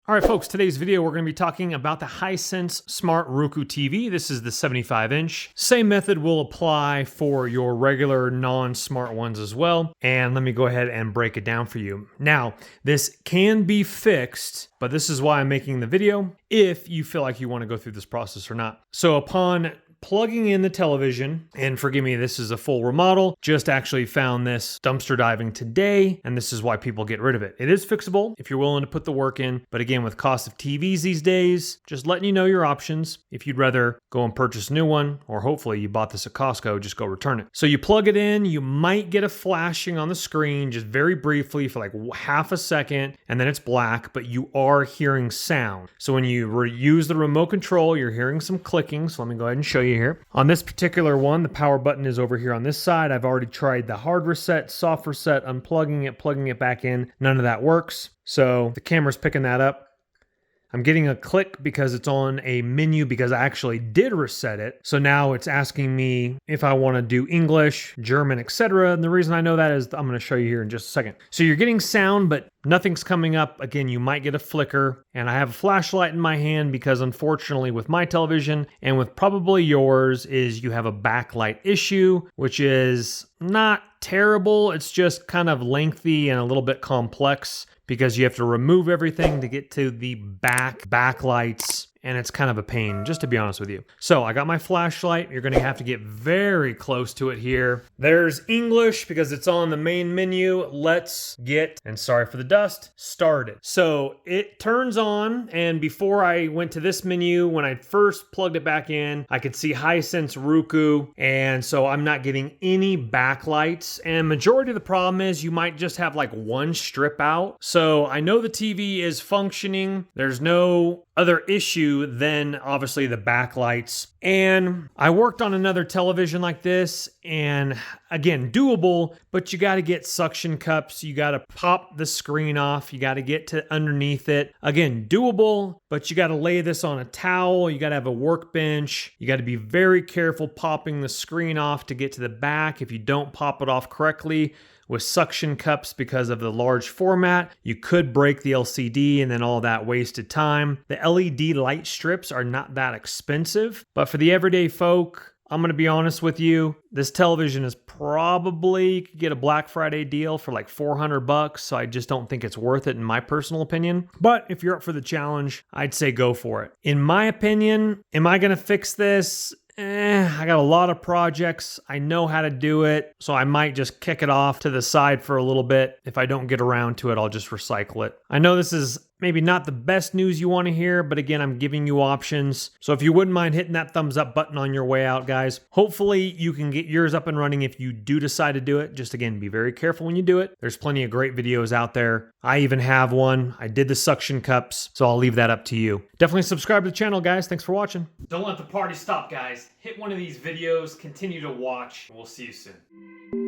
All right, folks, today's video, we're going to be talking about the Hisense Smart Roku TV. This is the 75-inch. Same method will apply for your regular non-smart ones as well. And let me go ahead and break it down for you. Now, this can be fixed, but this is why I'm making the video, if you feel like you want to go through this process or not. So upon plugging in the television, and forgive me, this is a full remodel, just actually found this dumpster diving today, and this is why people get rid of it. It is fixable if you're willing to put the work in, but again, with cost of TVs these days, just letting you know your options. If you'd rather go and purchase a new one, or hopefully you bought this at Costco, just go return it. So you plug it in, you might get a flashing on the screen, just very briefly for like half a second, and then it's black, but you are hearing sound. So when you use the remote control, you're hearing some clicking, so let me go ahead and show you here. On this particular one, the power button is over here on this side. I've already tried the hard reset, soft reset, unplugging it, plugging it back in. None of that works. So the camera's picking that up. I'm getting a click because it's on a menu because I actually did reset it. So now it's asking me if I want to do English, German, etc. And the reason I know that is I'm going to show you here in just a second. So you're getting sound, but nothing's coming up. Again, you might get a flicker. And I have a flashlight in my hand because unfortunately with my television and with probably yours is you have a backlight issue, which is not terrible. It's just kind of lengthy and a little bit complex, because you have to remove everything to get to the backlights, and it's kind of a pain, just to be honest with you. So I got my flashlight. You're gonna have to get very close to it here. There's English because it's on the main menu. Let's get, and sorry for the dust, started. So it turns on, and before I went to this menu, when I first plugged it back in, I could see Hisense Roku, and so I'm not getting any backlights. And majority of the problem is you might just have like one strip out. So I know the TV is functioning. There's no other issue than obviously the backlights. And I worked on another television like this, and again, doable, but you got to get suction cups. You got to pop the screen off. You got to get to underneath it. Again, doable, but you got to lay this on a towel. You got to have a workbench. You got to be very careful popping the screen off to get to the back. If you don't pop it off correctly with suction cups because of the large format, you could break the LCD and then all that wasted time. The LED light strips are not that expensive, but for the everyday folk, I'm gonna be honest with you, this television is probably, you could get a Black Friday deal for like 400 bucks, so I just don't think it's worth it in my personal opinion. But if you're up for the challenge, I'd say go for it. In my opinion, am I gonna fix this? I got a lot of projects. I know how to do it, so I might just kick it off to the side for a little bit. If I don't get around to it, I'll just recycle it. I know this is maybe not the best news you want to hear, but again, I'm giving you options. So if you wouldn't mind hitting that thumbs up button on your way out, guys, hopefully you can get yours up and running if you do decide to do it. Just again, be very careful when you do it. There's plenty of great videos out there. I even have one. I did the suction cups, so I'll leave that up to you. Definitely subscribe to the channel, guys. Thanks for watching. Don't let the party stop, guys. Hit one of these videos, continue to watch, and we'll see you soon.